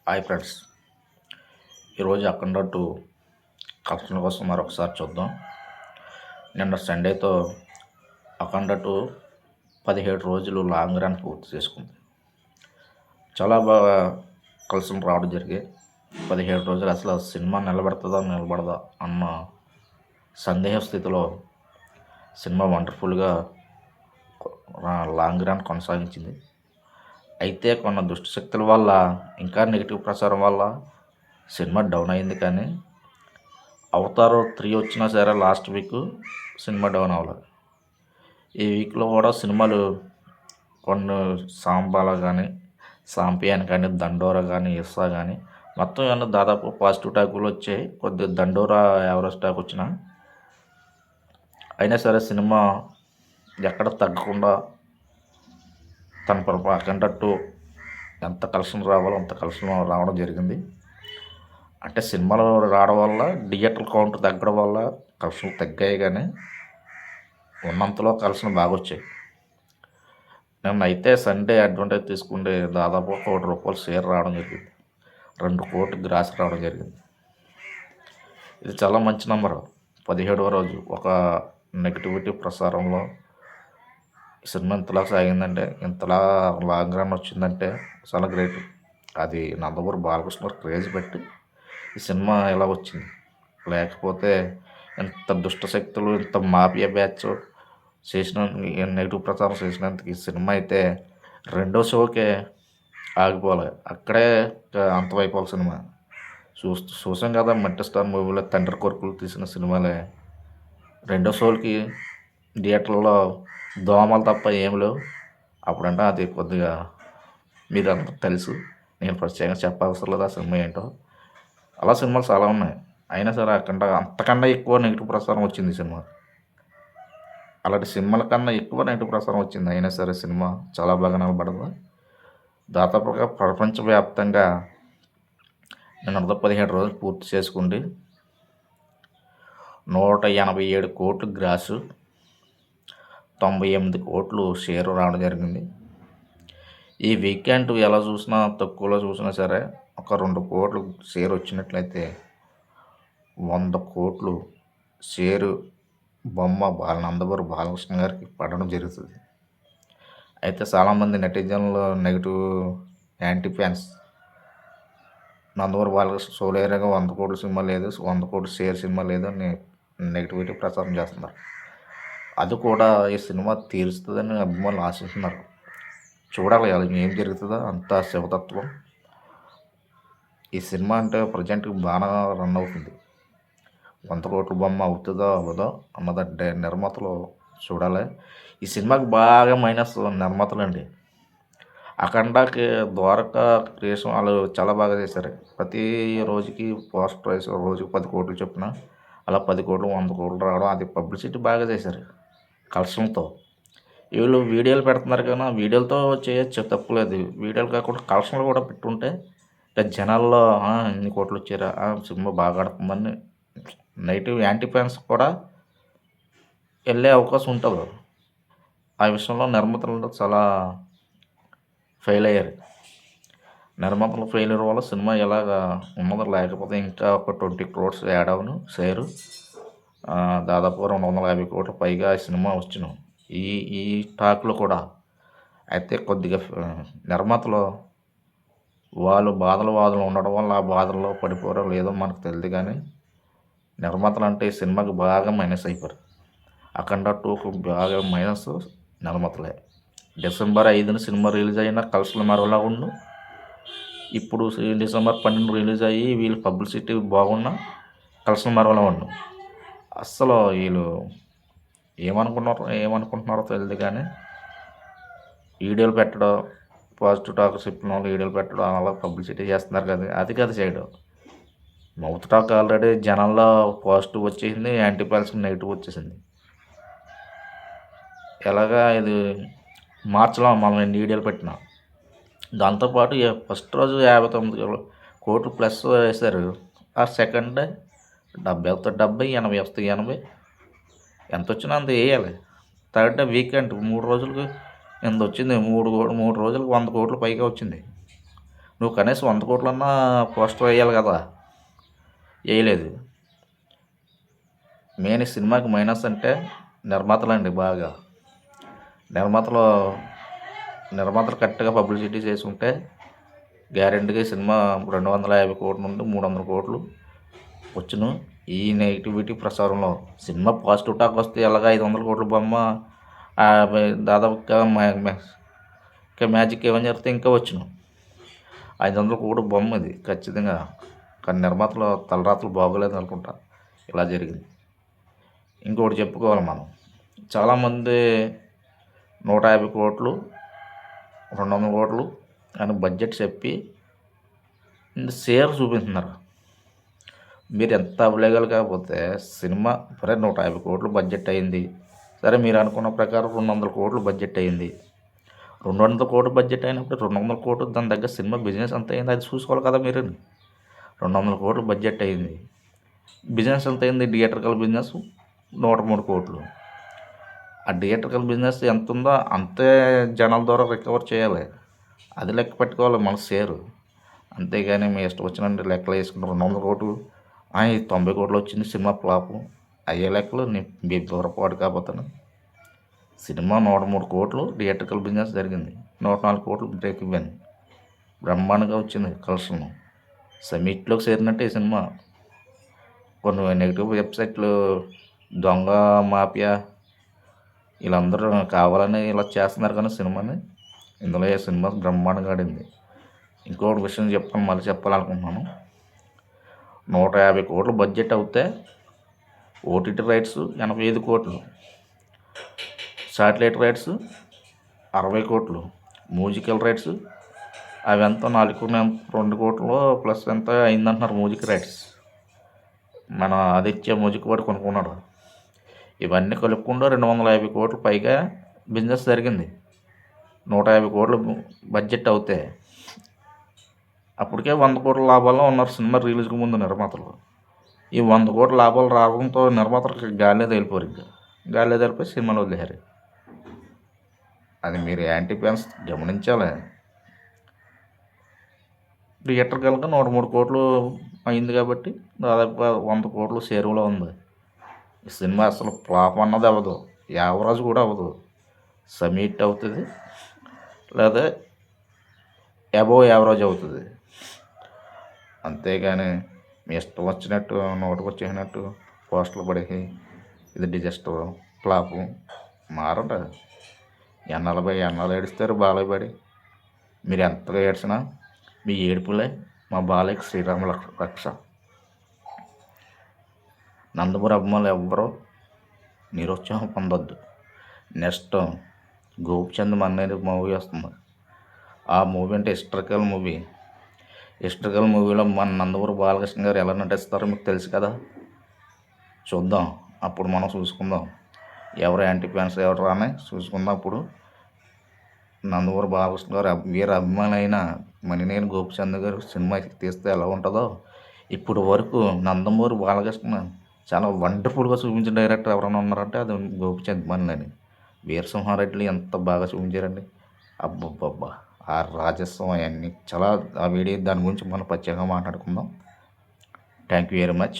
Hi friends, ఈరోజు అఖండ 2 collection కోసం మరొకసారి చూద్దాం. నిన్న సండేతో అఖండ 2 17 రోజులు లాంగ్ రన్ పూర్తి చేసుకుంది. చాలా బాగా కలెక్షన్ రావడం జరిగాయి. 17 రోజులు అసలు సినిమా నిలబడదా అన్న సందేహ స్థితిలో సినిమా వండర్ఫుల్గా లాంగ్ రన్ కొనసాగించింది. అయితే కొన్ని దుష్ట శక్తుల వల్ల ఇంకా నెగిటివ్ ప్రచారం వల్ల సినిమా డౌన్ అయింది. కానీ అవతార్ 3 వచ్చినా సరే లాస్ట్ వీక్ సినిమా డౌన్ అవ్వలేదు. ఈ వీక్లో కూడా సినిమాలు కొన్ని సాంబాల కానీ, సాంపియాన్ కానీ, దండోరా కానీ, ఇస్సా కానీ మొత్తం ఇవన్నీ దాదాపు పాజిటివ్ టాకులు వచ్చాయి. కొద్దిగా దండోరా యావరేజ్ టాక్ వచ్చినా అయినా సరే సినిమా ఎక్కడ తగ్గకుండా తన అఖండ 2 ఎంత కలెక్షన్ రావాలో అంత కలెక్షన్ రావడం జరిగింది. అంటే సినిమాలు రావడం వల్ల థియేటర్ కౌంట్ తగ్గడం వల్ల కలెక్షన్ తగ్గాయి, కానీ ఉన్నంతలో కలెక్షన్ బాగా వచ్చాయి. నేను అయితే సండే అడ్వాంటేజ్ తీసుకుంటే దాదాపు ₹1 కోటి షేర్ రావడం జరిగింది. 2 కోట్లు గ్రాస్ రావడం జరిగింది. ఇది చాలా మంచి నెంబరు. 17వ రోజు ఒక నెగిటివిటీ ప్రసారంలో ఈ సినిమా ఇంతలా సాగిందంటే, ఇంతలా లాంగ్ రన్ వచ్చిందంటే చాలా గ్రేట్. అది నందమూరి బాలకృష్ణ క్రేజ్ పెట్టి ఈ సినిమా ఇలా వచ్చింది. లేకపోతే ఇంత దుష్ట శక్తులు, ఇంత మాఫియా బ్యాచ్ చేసిన నెగిటివ్ ప్రచారం చేసినందుకు ఈ సినిమా అయితే రెండో షోకే ఆగిపోలే, అక్కడే అంతమైపోవాలి సినిమా. చూసాం కదా, మల్టీ స్టార్ మూవీలో తండ్రి కొడుకులు తీసిన సినిమాలే రెండో షోలకి థియేటర్లో దోమలు తప్ప ఏమి లేవు. అప్పుడంటే అది కొద్దిగా మీరంతా తెలుసు, నేను ప్రత్యేకంగా చెప్పవసరం లేదు ఆ సినిమా ఏంటో. అలా సినిమాలు చాలా ఉన్నాయి. అయినా సరే అంతకన్నా ఎక్కువ నెగిటివ్ ప్రచారం వచ్చింది ఈ సినిమా. అలాంటి సినిమాల కన్నా ఎక్కువ నెగిటివ్ ప్రచారం వచ్చింది. అయినా సరే సినిమా చాలా బాగా నిలబడదు. దాదాపుగా ప్రపంచవ్యాప్తంగా నేను 17 రోజులు పూర్తి చేసుకుంది. 187 కోట్లు గ్రాసు, 98 కోట్లు షేరు రావడం జరిగింది. ఈ వీకెండ్ ఎలా చూసినా తక్కువలో చూసినా సరే ఒక 2 కోట్లు షేర్ వచ్చినట్లయితే 100 కోట్లు షేరు బొమ్మ నందమూరి బాలకృష్ణ గారికి పడడం జరుగుతుంది. అయితే చాలామంది నెటిజన్లు negative anti fans Nandamuri Balakrishna సోలేరుగా 100 కోట్ల సినిమా లేదు, 100 కోట్ల షేర్ సినిమా లేదు అని నెగిటివిటీ ప్రచారం చేస్తున్నారు. అది కూడా ఈ సినిమా తీరుస్తుందని అభిమానులు ఆశిస్తున్నారు. చూడాలి అది ఏం జరుగుతుందో. అంత శివతత్వం. ఈ సినిమా అంటే ప్రజెంట్కి బాగా రన్ అవుతుంది. 100 కోట్ల బొమ్మ అవుతుందో అవ్వదో అన్నదంటే నిర్మాతలు చూడాలి. ఈ సినిమాకి బాగా మైనస్ నిర్మాతలు అండి. అఖండకి ద్వారకా క్రియేషన్ వాళ్ళు చాలా బాగా చేశారు. ప్రతి రోజుకి పోస్టర్ వేసి రోజుకి 10 కోట్లు చొప్పున అలా 10 కోట్లు 100 కోట్లు రావడం, అది పబ్లిసిటీ బాగా చేశారు కలెక్షన్తో. వీళ్ళు వీడియోలు పెడుతున్నారు కానీ వీడియోలతో చేయొచ్చు, తప్పులేదు. వీడియోలు కాకుండా కలెక్షన్లు కూడా పెట్టుంటే జనాల్లో ఇన్ని కోట్లు వచ్చారా, సినిమా బాగా ఆడుతుందని నెగిటివ్ యాంటీ ఫ్యాన్స్ కూడా వెళ్ళే అవకాశం ఉంటుంది. ఆ విషయంలో నిర్మాతలు చాలా ఫెయిల్ అయ్యారు. నిర్మాతలు ఫెయిల్యూర్ వల్ల సినిమా ఎలాగా ఉన్నదో, లేకపోతే ఇంకా ఒక 20 crores యాడ్ అవును షేరు. దాదాపు 250 కోట్ల పైగా సినిమా వచ్చును ఈ టాక్లో కూడా. అయితే కొద్దిగా నిర్మాతలు వాళ్ళు బాధలు ఉండడం వల్ల ఆ బాధల్లో పడిపోరో లేదో మనకు తెలియదు, కానీ నిర్మాతలు అంటే ఈ సినిమాకి బాగా మైనస్ అయిపోయారు. అఖండ 2కు బాగా మైనస్ నిర్మాతలే. డిసెంబర్ 5న సినిమా రిలీజ్ అయిన కలెక్షన్ మరోలా ఉండు. ఇప్పుడు డిసెంబర్ 12 రిలీజ్ అయ్యి వీళ్ళు పబ్లిసిటీ బాగున్నా కలెక్షన్ మరోలా ఉండు. అస్సలు వీళ్ళు ఏమనుకుంటున్నారో తెలియదు, కానీ వీడియోలు పెట్టడం, పాజిటివ్ టాక్ చెప్పిన వాళ్ళు వీడియోలు పెట్టడం అలా పబ్లిసిటీ చేస్తున్నారు కదా, అది కదా చేయడం. మౌత్ టాక్ ఆల్రెడీ జనాల్లో పాజిటివ్ వచ్చేసింది, యాంటీ ఫ్యాన్స్ నెగిటివ్ వచ్చేసింది. ఎలాగా ఇది మార్చిలో మనం ఎన్ని వీడియోలు పెట్టినా. దాంతోపాటు ఫస్ట్ రోజు 59 కోట్లు ప్లస్ వేశారు. ఆ సెకండ్ డే 70 వస్తే 70, 80 వస్తే 80, ఎంత వచ్చినా అంత వేయాలి. థర్డ్ డే వీకెండ్ 3 రోజులకి ఎంత వచ్చింది, 3 రోజులకు 100 కోట్లు పైగా వచ్చింది. నువ్వు కనీసం 100 కోట్లన్నా పోస్టర్ వేయాలి కదా, వేయలేదు. మెయిన్ ఈ సినిమాకి మైనస్ అంటే నిర్మాతలండి. బాగా నిర్మాతలు నిర్మాతలు కరెక్ట్గా పబ్లిసిటీ చేసుకుంటే గ్యారెంటీగా ఈ సినిమా 250 కోట్ల నుండి 300 కోట్లు వచ్చును. ఈ నెగిటివిటీ ప్రసారంలో సినిమా పాజిటివ్ టాక్ వస్తే ఎలాగ 500 కోట్ల బొమ్మ దాదాపుగా ఇంకా మ్యాజిక్ ఏమని చెప్తే ఇంకా వచ్చును 500 కోట్ల బొమ్మ ఇది ఖచ్చితంగా. కానీ నిర్మాతలు తలరాతలు బాగోలేదు అనుకుంటా ఇలా జరిగింది. ఇంకోటి చెప్పుకోవాలి మనం, చాలామంది 150 కోట్లు 200 కోట్లు అని బడ్జెట్ చెప్పి షేర్ చూపిస్తున్నారు. మీరు ఎంత అవలేగలు కాకపోతే సినిమా సరే 150 కోట్లు బడ్జెట్ అయింది, సరే మీరు అనుకున్న ప్రకారం 200 కోట్లు బడ్జెట్ అయింది. 200 కోట్లు బడ్జెట్ అయినప్పుడు 200 కోట్లు దాని దగ్గర సినిమా బిజినెస్ ఎంత అయింది అది చూసుకోవాలి కదా మీరు. 200 కోట్లు బడ్జెట్ అయింది, బిజినెస్ ఎంత అయింది? థియేటర్కల్ బిజినెస్ 103 కోట్లు. ఆ థియేటర్కల్ బిజినెస్ ఎంత ఉందో అంతే జనాల ద్వారా రికవర్ చేయాలి, అది లెక్క పెట్టుకోవాలి మన షేరు. అంతేగాని మీ ఇష్టం వచ్చినట్టు లెక్కలు వేసుకుంటారు. 200 కోట్లు 90 కోట్లు వచ్చింది సినిమా ఫ్లాపు, అయ్యే లెక్కలు మీ దూరపాటు కాకపోతాను. సినిమా 103 కోట్లు థియేటర్కల్ బిజినెస్ జరిగింది, 104 కోట్లు బ్రేక్ ఇవ్వని బ్రహ్మాండంగా వచ్చింది కలెక్షన్. సమిట్లోకి చేరినట్టే ఈ సినిమా. కొన్ని నెగిటివ్ వెబ్సైట్లు దొంగ మాఫియా వీళ్ళందరూ కావాలని ఇలా చేస్తున్నారు కానీ సినిమాని, ఇందులో ఈ సినిమా బ్రహ్మాండంగా ఆడింది. ఇంకొకటి విషయం మళ్ళీ చెప్పాలనుకుంటున్నాను. 150 కోట్లు బడ్జెట్ అవుతే ఓటీటీ రైట్స్ 85 కోట్లు, శాటిలైట్ రైట్స్ 60 కోట్లు, మ్యూజికల్ రైట్స్ అవి ఎంత 2 కోట్లు ప్లస్ ఎంత అయిందంటున్నారు మ్యూజిక్ రైట్స్. మన ఆదిత్య మ్యూజిక్ వాడు కొనుక్కున్నాడు. ఇవన్నీ కలుపుకుంటూ 250 కోట్లు పైగా బిజినెస్ జరిగింది. 150 కోట్లు బడ్జెట్ అవుతే అప్పటికే 100 కోట్ల లాభాల్లో ఉన్నారు సినిమా రిలీజ్కి ముందు నిర్మాతలు. ఈ 100 కోట్ల లాభాలు రావడంతో నిర్మాతలకు గాలిలో తేలిపోరు, ఇంకా గాలిలో తేలిపోయి సినిమాలో వదిలేరు. అది మీరు యాంటీ ఫ్యాన్స్ గమనించాలి. థియేటర్ కనుక 103 కోట్లు అయింది కాబట్టి దాదాపుగా 100 కోట్లు షేరులో ఉంది. ఈ సినిమా అసలు ఫ్లాప్ అన్నది అవ్వదు, యావరేజ్ కూడా అవ్వదు, సమిట్ అవుతుంది లేదా అబోవ్ యావరేజ్ అవుతుంది. అంతేగాని మీ ఇష్టం వచ్చినట్టు నోటుకు వచ్చేసినట్టు పోస్టర్లు పడేసి ఇది డిజాస్టర్ ఫ్లాపు మారట. ఎన్నాళ్ళు ఏడుస్తారు బాలయ్య పడి. మీరు ఎంతగా ఏడ్చినా మీ ఏడుపులే మా బాలయ్యకి శ్రీరామ రక్ష. నందమూరి అభిమానులు ఎవ్వరూ నిరుత్సాహం పొందొద్దు. నెక్స్ట్ గోపిచంద్ అనేది మూవీ వస్తుంది. ఆ మూవీ అంటే హిస్టారికల్ మూవీ. హిస్టారికల్ మూవీలో మన నందమూరి బాలకృష్ణ గారు ఎలా నటిస్తారో మీకు తెలుసు కదా. చూద్దాం, అప్పుడు మనం చూసుకుందాం ఎవరు యాంటీ ఫ్యాన్స్ ఎవరు రాని చూసుకుందాం. అప్పుడు నందమూరి బాలకృష్ణ గారు వీర అభిమాని అయిన మణినేని గోపిచంద్ గారు సినిమా తీస్తే ఎలా ఉంటుందో. ఇప్పుడు వరకు నందమూరి బాలకృష్ణ చాలా వండర్ఫుల్గా చూపించిన డైరెక్టర్ ఎవరైనా ఉన్నారంటే అది గోపిచంద్ మణినేని. వీరసింహారెడ్డిని ఎంత బాగా చూపించారండి, అబ్బబ్బబ్బా. ఆ రాజస్వం అవన్నీ చాలా ఆ వీడియో దాని గురించి మనం ప్రత్యేకంగా మాట్లాడుకుందాం. Thank you very much.